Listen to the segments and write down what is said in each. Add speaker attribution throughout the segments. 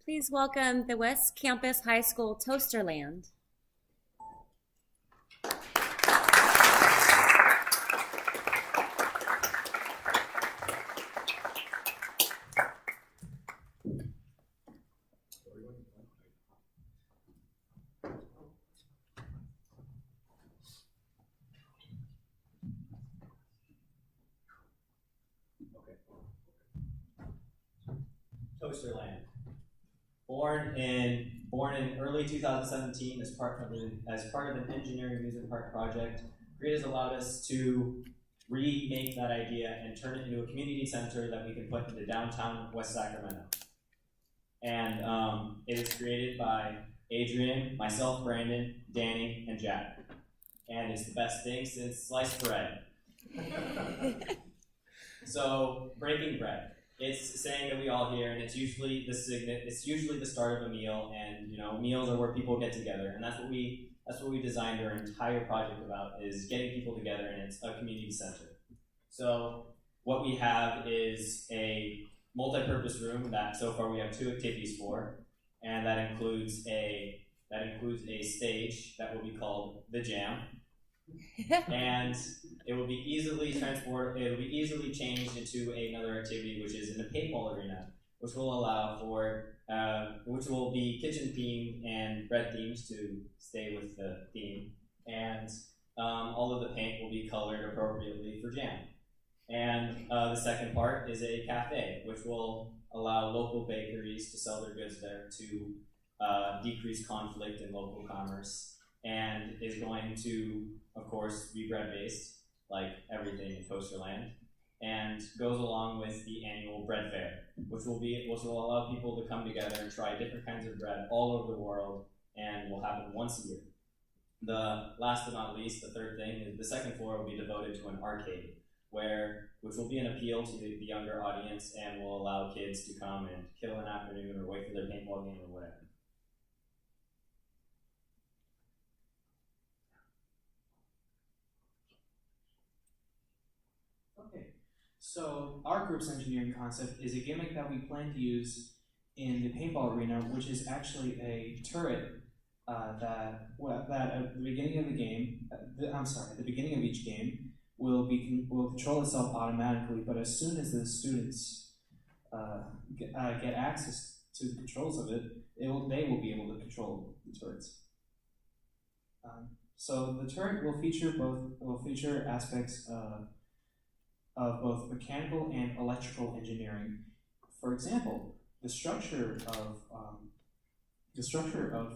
Speaker 1: Please welcome the West Campus High School Toasterland.
Speaker 2: Toasterland. Born in early 2017 as part of an engineering amusement park project, creators allowed us to remake that idea and turn it into a community center that we can put into downtown West Sacramento. And it was created by Adrian, myself, Brandon, Danny, and Jack. And it's the best thing since sliced bread. So, breaking bread. It's saying that we all hear, and it's usually the start of a meal, and meals are where people get together, and that's what we designed our entire project about, is getting people together, and it's a community center. So what we have is a multi-purpose room that so far we have 2 activities for, and that includes a stage that will be called the Jam. And it will be easily changed into another activity, which is in the paintball arena, which will be kitchen themed and bread themes to stay with the theme, and all of the paint will be colored appropriately for Jam. And the second part is a cafe, which will allow local bakeries to sell their goods there to decrease conflict in local commerce, and is going to, of course, be bread-based, like everything in Toasterland, and goes along with the annual bread fair, which will allow people to come together and try different kinds of bread all over the world, and will happen once a year. The last but not least, the third thing, is the second floor will be devoted to an arcade, which will be an appeal to the younger audience and will allow kids to come and kill an afternoon or wait for their paintball game or whatever.
Speaker 3: So our group's engineering concept is a gimmick that we plan to use in the paintball arena, which is actually a turret that at the beginning of the game, at the beginning of each game, will control itself automatically. But as soon as the students get access to the controls of it, they will be able to control the turrets. So the turret will feature aspects of both mechanical and electrical engineering. For example, the structure of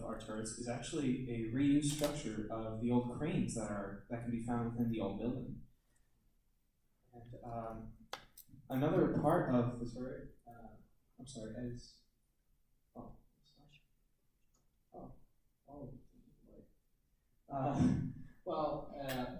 Speaker 3: our turrets is actually a reused structure of the old cranes that can be found within the old building. And another part of the turret,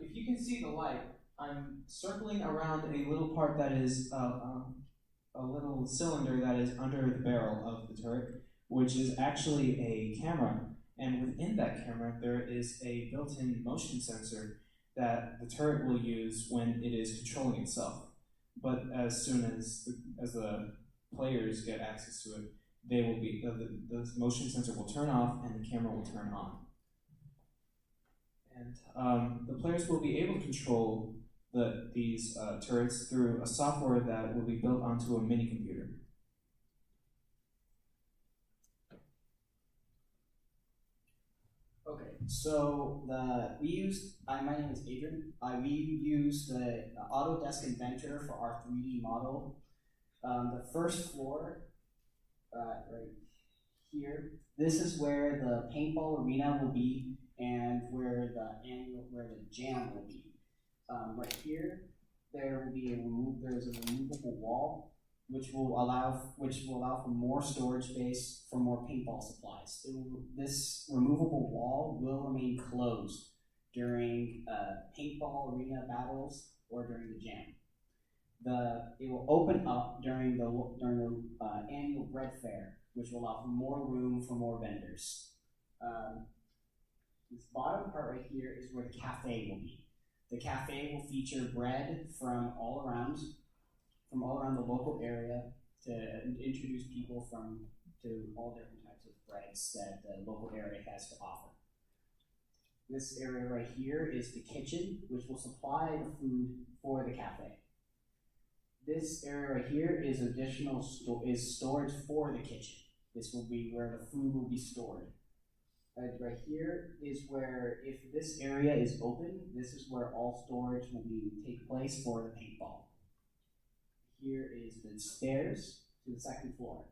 Speaker 3: if you can see the light, I'm circling around a little part that is a little cylinder that is under the barrel of the turret, which is actually a camera. And within that camera, there is a built-in motion sensor that the turret will use when it is controlling itself. But as soon as the players get access to it, the motion sensor will turn off and the camera will turn on. And the players will be able to control these turrets through a software that will be built onto a mini computer.
Speaker 4: Okay, so my name is Adrian. We used the Autodesk Inventor for our 3D model. The first floor, right here, this is where the paintball arena will be, and where the jam will be. Right here, there's a removable wall, which will allow for more storage space for more paintball supplies. This removable wall will remain closed during paintball arena battles or during the jam. It will open up during the annual bread fair, which will allow for more room for more vendors. This bottom part right here is where the cafe will be. The cafe will feature bread from all around the local area to introduce people from to all different types of breads that the local area has to offer. This area right here is the kitchen, which will supply the food for the cafe. This area right here is additional storage for the kitchen. This will be where the food will be stored. Right here is where, if this area is open, this is where all storage will take place for the paintball. Here is the stairs to the second floor.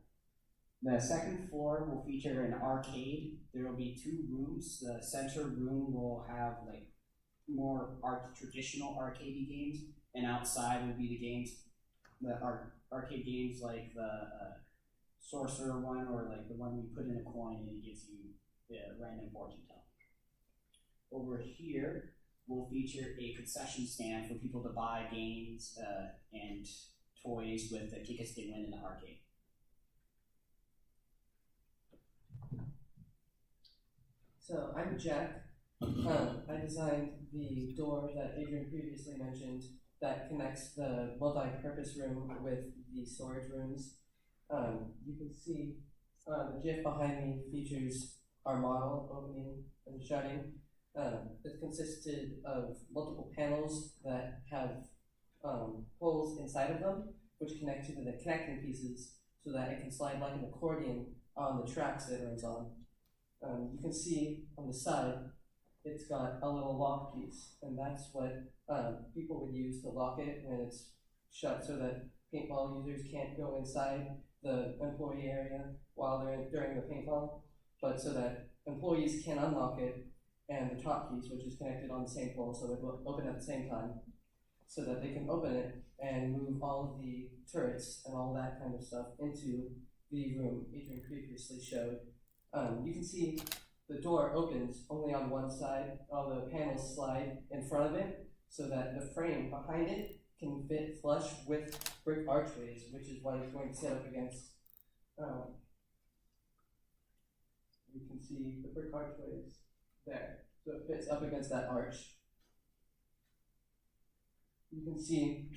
Speaker 4: The second floor will feature an arcade. There will be 2 rooms. The center room will have like more traditional arcade games, and outside will be the games, arcade games like the sorcerer one, or like the one we put in a coin and it gives you the random fortune telling. Over here will feature a concession stand for people to buy games and toys with the tickets they win in the arcade.
Speaker 5: So I'm Jack. I designed the door that Adrian previously mentioned that connects the multi-purpose room with the storage rooms. You can see the GIF behind me features our model opening and shutting. It consisted of multiple panels that have holes inside of them, which connect to the connecting pieces so that it can slide like an accordion on the tracks that it runs on. You can see on the side, it's got a little lock piece, and that's what people would use to lock it when it's shut, so that paintball users can't go inside the employee area while they're during the paintball, but so that employees can unlock it, and the top piece, which is connected on the same pole, so it will open at the same time, so that they can open it and move all of the turrets and all that kind of stuff into the room Adrian previously showed. You can see the door opens only on one side. All the panels slide in front of it so that the frame behind it can fit flush with brick archways, which is what it's going to sit up against. You can see the brick archways there. So it fits up against that arch. You can see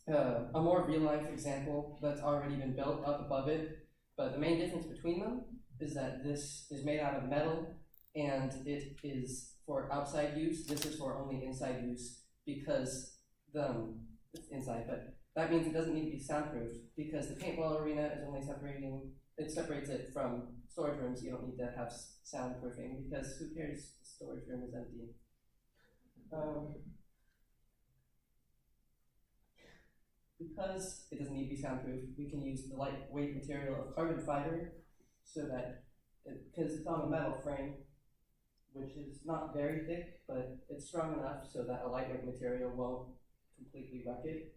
Speaker 5: a more real-life example that's already been built up above it, but the main difference between them is that this is made out of metal and it is for outside use. This is for only inside use because it's inside, but that means it doesn't need to be soundproof because the paintball arena is only separates it from storage rooms. You don't need to have soundproofing because who cares? The storage room is empty. Because it doesn't need to be soundproof, we can use the lightweight material of carbon fiber, so that, because it's on a metal frame, which is not very thick, but it's strong enough so that a lightweight material won't completely wreck it.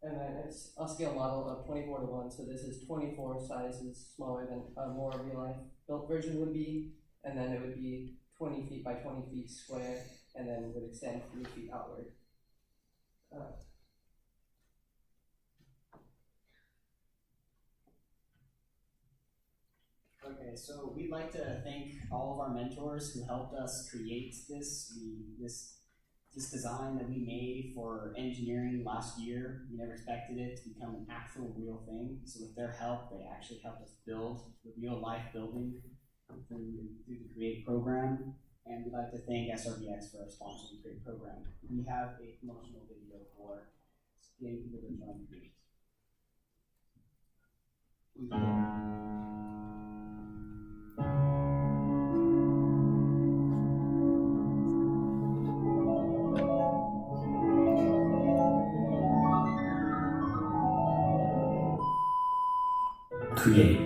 Speaker 5: And then it's a scale model of 24:1, so this is 24 sizes smaller than a more real-life built version would be, and then it would be 20 feet by 20 feet square, and then would extend 3 feet outward.
Speaker 4: Okay, so we'd like to thank all of our mentors who helped us create this design that we made for engineering last year. We never expected it to become an actual real thing. So with their help, they actually helped us build the real life building through the CREATE program. And we'd like to thank SRBX for sponsoring the CREATE program. We have a promotional video for getting people to join CREATE.
Speaker 6: CREATE,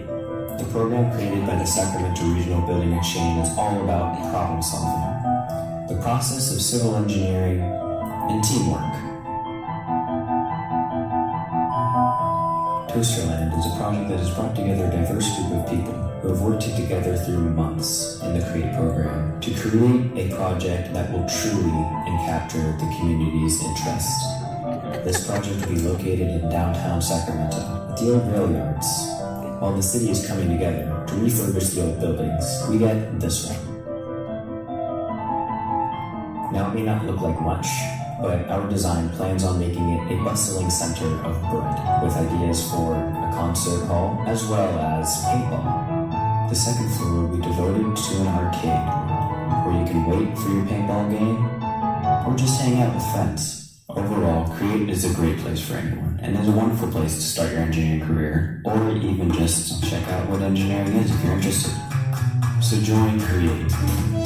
Speaker 6: the program created by the Sacramento Regional Building and Chain, is all about problem solving, the process of civil engineering, and teamwork. Toasterland is a project that has brought together a diverse group of people who have worked together through months in the CREATE program to create a project that will truly capture the community's interest. This project will be located in downtown Sacramento at the old rail yards. While the city is coming together to refurbish the old buildings, we get this one. Now it may not look like much, but our design plans on making it a bustling center of bread, with ideas for a concert hall as well as paintball. The second floor will be devoted to an arcade, where you can wait for your paintball game, or just hang out with friends. Overall, Create is a great place for anyone, and is a wonderful place to start your engineering career, or even just check out what engineering is if you're interested. So join Create.